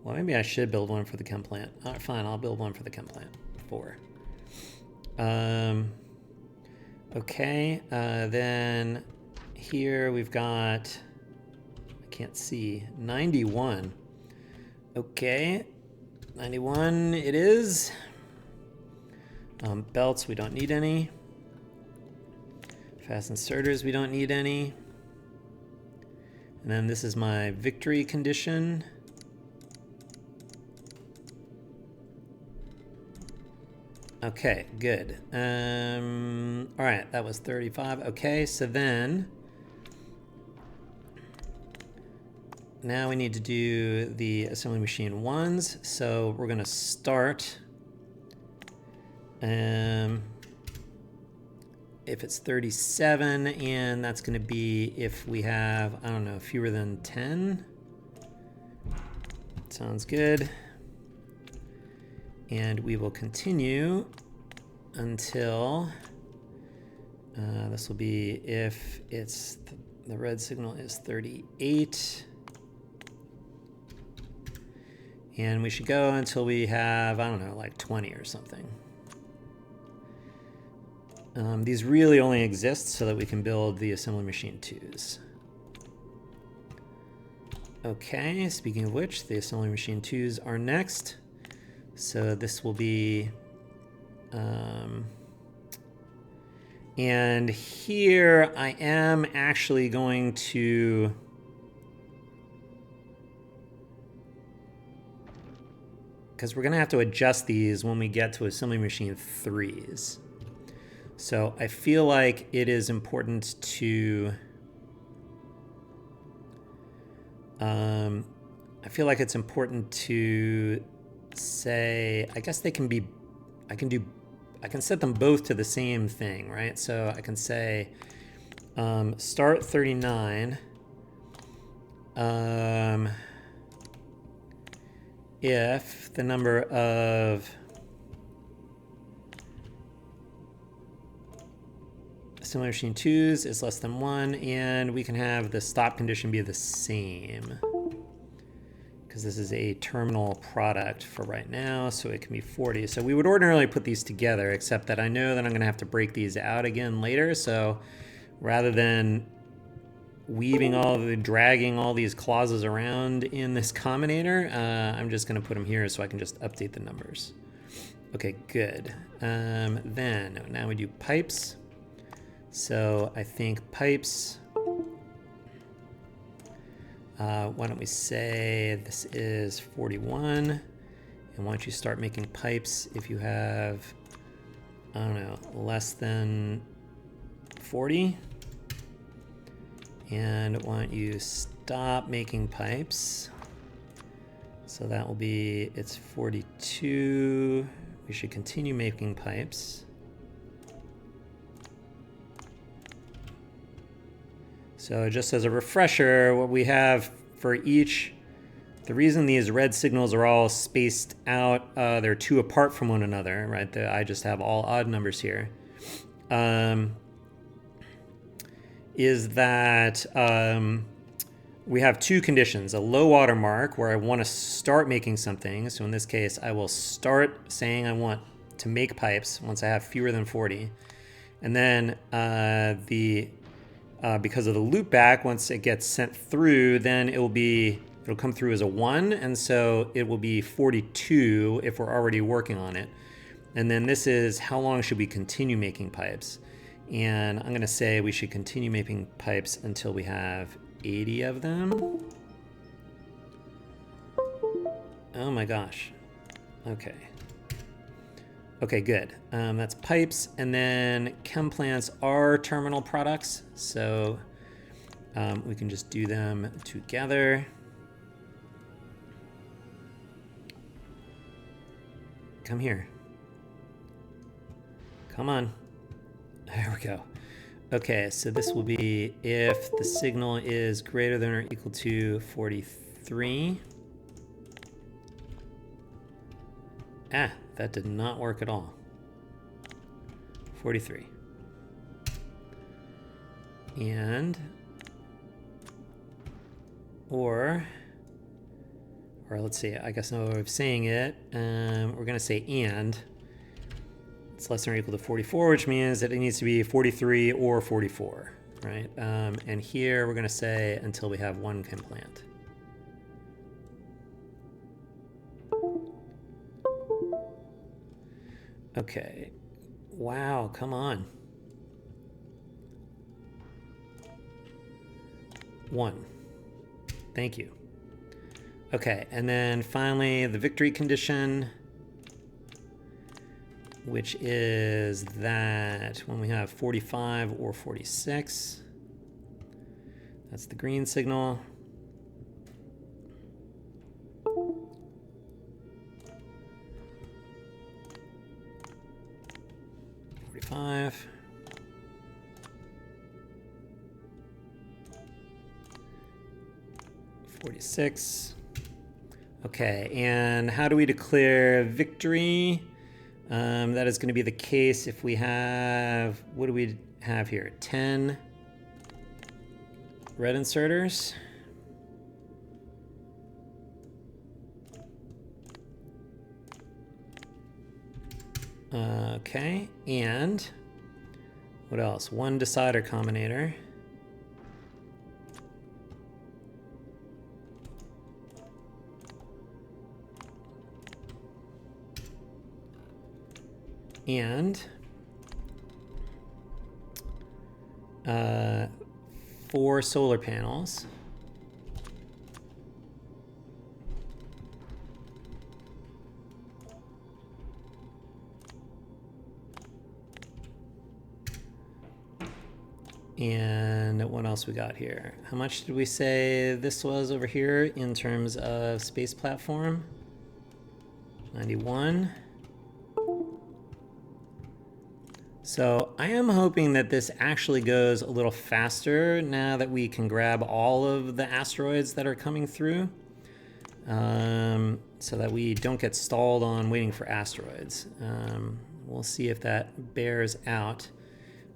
Well, maybe I should build one for the chem plant. All right, fine, I'll build one for the chem plant. 4. Okay, then here we've got, I can't see, 91. Okay, 91 it is. Belts, we don't need any. Fast inserters, we don't need any. And then this is my victory condition. Okay, good. All right, that was 35. Okay, so then now we need to do the assembly machine 1s. So we're going to start. If it's 37, and that's going to be if we have, I don't know, fewer than 10. Sounds good. And we will continue until this will be if it's the red signal is 38. And we should go until we have, I don't know, like 20 or something. These really only exist so that we can build the assembly machine 2s. Okay, speaking of which, the assembly machine 2s are next. So this will be, and here I am actually going to, because we're going to have to adjust these when we get to assembly machine 3s. So I feel like it is important to, say, I guess they can be, I can set them both to the same thing, right? So I can say start 39 if the number of assembly machine 2s is less than 1, and we can have the stop condition be the same, because this is a terminal product for right now, so it can be 40. So we would ordinarily put these together, except that I know that I'm gonna have to break these out again later, so rather than dragging all these clauses around in this combinator, I'm just gonna put them here so I can just update the numbers. Okay, good. Then, now we do pipes. So I think pipes, why don't we say this is 41, And why don't you start making pipes if you have, I don't know, less than 40? And why don't you stop making pipes? So that will be, it's 42. We should continue making pipes. So just as a refresher, what we have for each, the reason these red signals are all spaced out, they're 2 apart from one another, right? I just have all odd numbers here. Is that we have 2 conditions, a low water mark where I want to start making something. So in this case, I will start saying I want to make pipes once I have fewer than 40. And then because of the loop back, once it gets sent through, then it'll come through as a 1, and so it will be 42 if we're already working on it. And then this is how long should we continue making pipes? And I'm going to say we should continue making pipes until we have 80 of them. Oh my gosh. Okay. Okay, good. That's pipes, and then chem plants are terminal products, so we can just do them together. Come here. Come on. There we go. Okay, so this will be if the signal is greater than or equal to 43. Ah, that did not work at all. 43. And, or let's see, I guess no way of saying it. We're going to say and. It's less than or equal to 44, which means that it needs to be 43 or 44, right? And here we're going to say until we have 1 chem plant. Okay. Wow, come on. 1. Thank you. Okay, and then finally the victory condition, which is that when we have 45 or 46, that's the green signal. Five. 46. Okay, and how do we declare victory? That is going to be the case if we have, what do we have here? 10 red inserters. Okay, and what else? 1 decider combinator. And 4 solar panels. And what else we got here? How much did we say this was over here in terms of space platform? 91. So I am hoping that this actually goes a little faster now that we can grab all of the asteroids that are coming through, so that we don't get stalled on waiting for asteroids. We'll see if that bears out.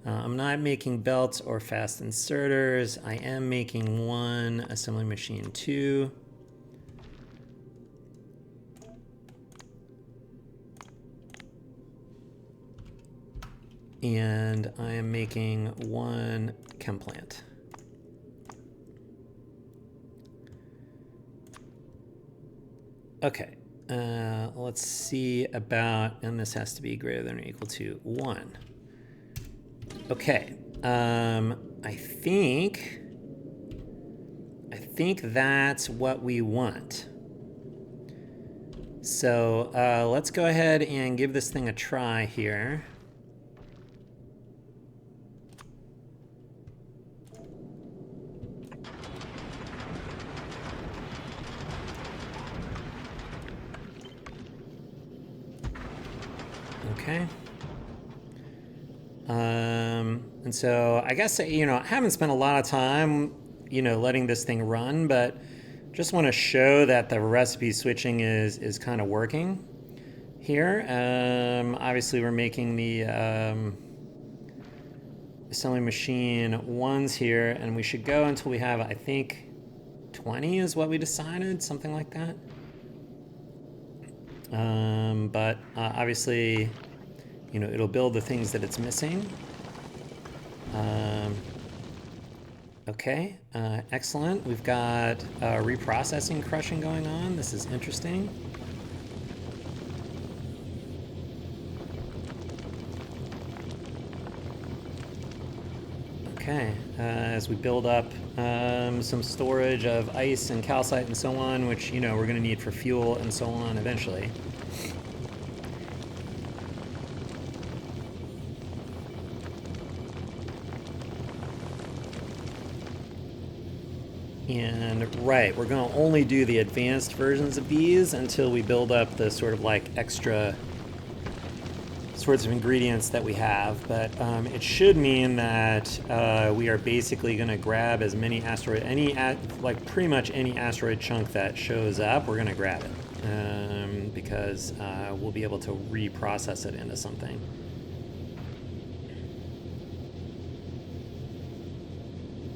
I'm not making belts or fast inserters. I am making 1 assembly machine 2. And I am making 1 chem plant. Okay, let's see about, and this has to be greater than or equal to 1. Okay, I think that's what we want. So let's go ahead and give this thing a try here. Okay. And so I guess, I haven't spent a lot of time, letting this thing run, but just want to show that the recipe switching is kind of working here. Obviously, we're making the assembly machine ones here, and we should go until we have, I think, 20 is what we decided, something like that. But obviously, it'll build the things that it's missing. Okay, excellent. We've got reprocessing crushing going on. This is interesting. Okay, as we build up some storage of ice and calcite and so on, which, we're going to need for fuel and so on eventually. And right, we're going to only do the advanced versions of these until we build up the sort of like extra sorts of ingredients that we have. But it should mean that we are basically going to grab as many asteroid, pretty much any asteroid chunk that shows up, we're going to grab it because we'll be able to reprocess it into something.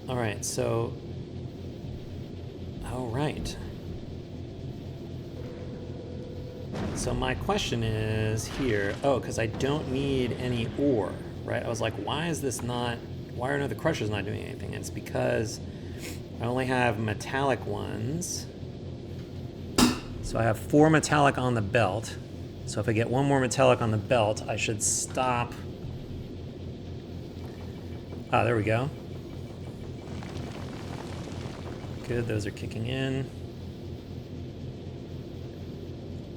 All right, so. All right. So my question is here, because I don't need any ore, right? I was like, why are the crushers not doing anything? It's because I only have metallic ones. So I have 4 metallic on the belt. So if I get 1 more metallic on the belt, I should stop. Ah, there we go. Good, those are kicking in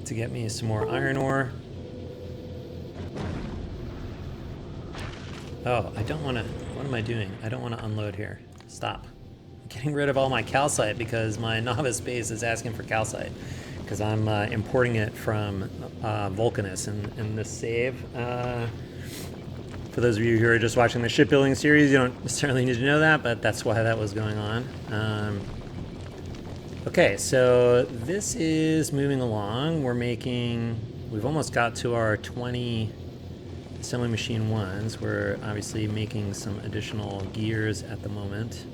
to get me some more iron ore. Oh, I don't want to, what am I doing? I don't want to unload here. Stop. I'm getting rid of all my calcite because my novice base is asking for calcite because I'm importing it from Vulcanus in this save. For those of you who are just watching the shipbuilding series, you don't necessarily need to know that, but that's why that was going on. Okay, so this is moving along. We've almost got to our 20 assembly machine ones. We're obviously making some additional gears at the moment.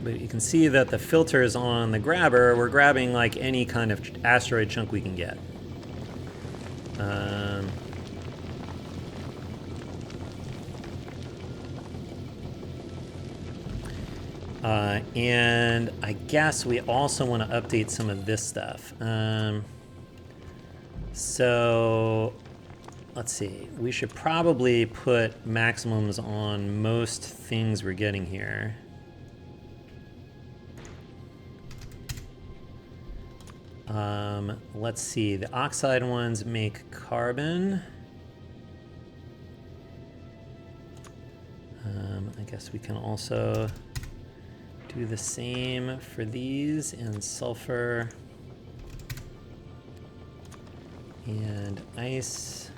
But you can see that the filters on the grabber, we're grabbing like any kind of asteroid chunk we can get. And I guess we also want to update some of this stuff. So let's see. We should probably put maximums on most things we're getting here. Let's see. The oxide ones make carbon. I guess we can also do the same for these, and sulfur and ice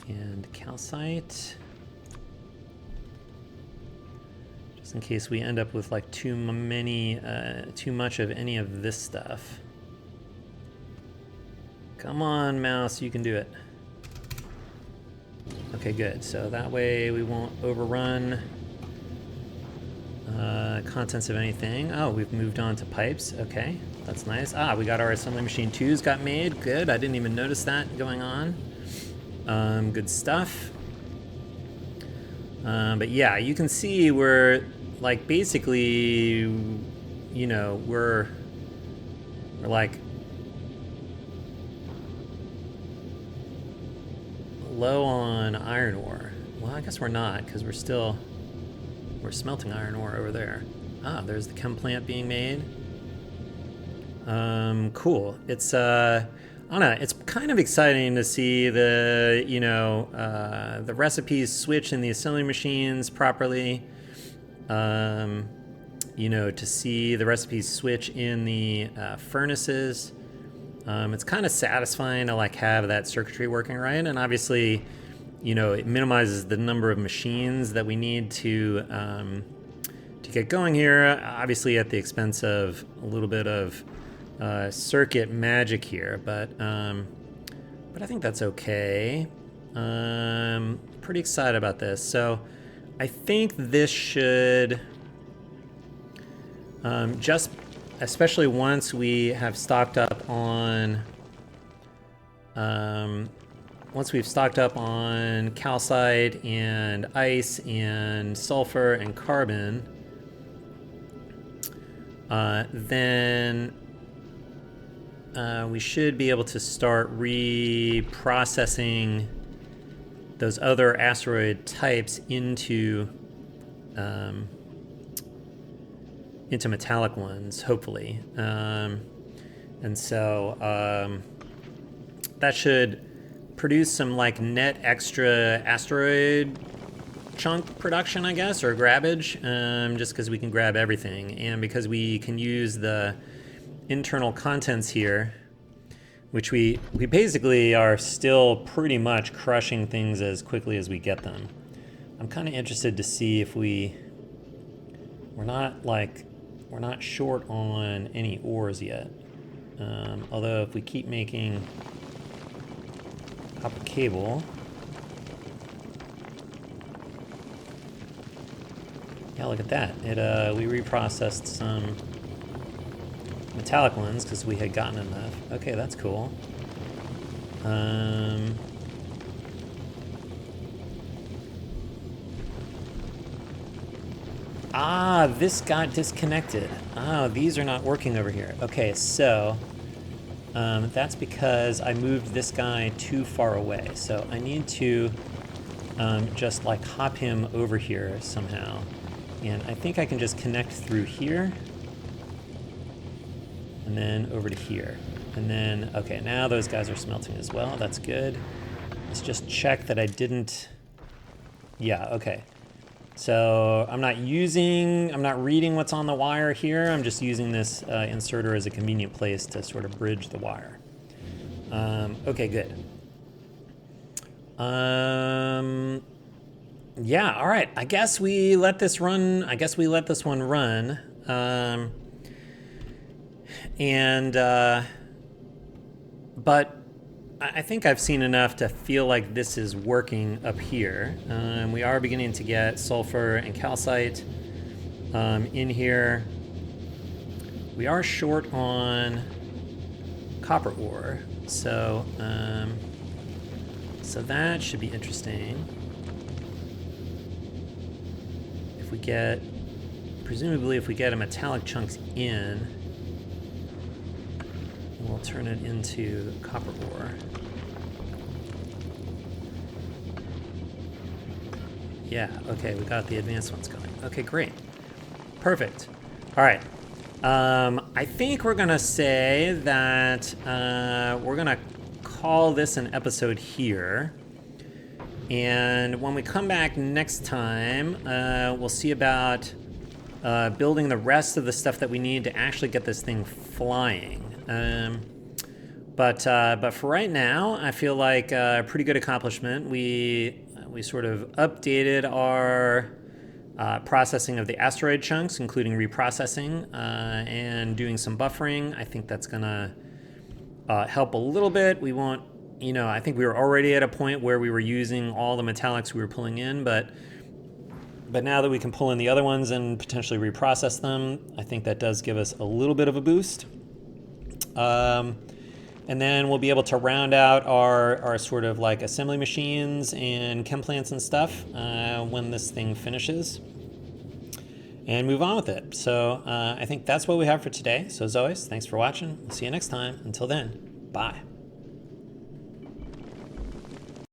and calcite, just in case we end up with like too much of any of this stuff. Come on, mouse, you can do it. Okay, good. So that way we won't overrun contents of anything. Oh, we've moved on to pipes. Okay, that's nice. Ah, we got our assembly machine 2s got made. Good. I didn't even notice that going on. Good stuff. But yeah, you can see we're like basically, we're like low on iron ore. Well, I guess we're not, because we're smelting iron ore over there. Ah, there's the chem plant being made. Cool. It's I don't know. It's kind of exciting to see the the recipes switch in the assembly machines properly. To see the recipes switch in the furnaces. It's kind of satisfying to like have that circuitry working right, and obviously, it minimizes the number of machines that we need to get going here. Obviously, at the expense of a little bit of circuit magic here, but I think that's okay. Pretty excited about this. So I think this should just, especially once we have stocked up on calcite and ice and sulfur and carbon, then we should be able to start reprocessing those other asteroid types into metallic ones, hopefully. And so that should produce some like net extra asteroid chunk production, I guess, or grabbage, just because we can grab everything, and because we can use the internal contents here, which we basically are still pretty much crushing things as quickly as we get them. I'm kind of interested to see if we're not short on any ores yet. Although if we keep making copper cable, yeah, look at that. We reprocessed some metallic ones because we had gotten enough. Okay, that's cool. This got disconnected. These are not working over here. Okay, so that's because I moved this guy too far away. So I need to just like hop him over here somehow. And I think I can just connect through here. And then over to here. And then, okay, now those guys are smelting as well. That's good. Let's just check that I didn't... Yeah, okay. So I'm not reading what's on the wire here. I'm just using this inserter as a convenient place to sort of bridge the wire. Okay, good. Yeah, all right. I guess we let this one run. But I think I've seen enough to feel like this is working up here. We are beginning to get sulfur and calcite in here. We are short on copper ore, so that should be interesting. Presumably if we get a metallic chunks in, we'll turn it into copper ore. Yeah, okay, we got the advanced ones going. Okay, great. Perfect. All right. I think we're gonna say that we're gonna call this an episode here. And when we come back next time, we'll see about building the rest of the stuff that we need to actually get this thing flying. But for right now, I feel like a pretty good accomplishment. We sort of updated our processing of the asteroid chunks, including reprocessing and doing some buffering. I think that's gonna help a little bit. We won't, I think we were already at a point where we were using all the metallics we were pulling in, but now that we can pull in the other ones and potentially reprocess them, I think that does give us a little bit of a boost. And then we'll be able to round out our sort of like assembly machines and chem plants and stuff when this thing finishes, and move on with it. So I think that's what we have for today. So as always, thanks for watching. We'll see you next time. Until then, bye.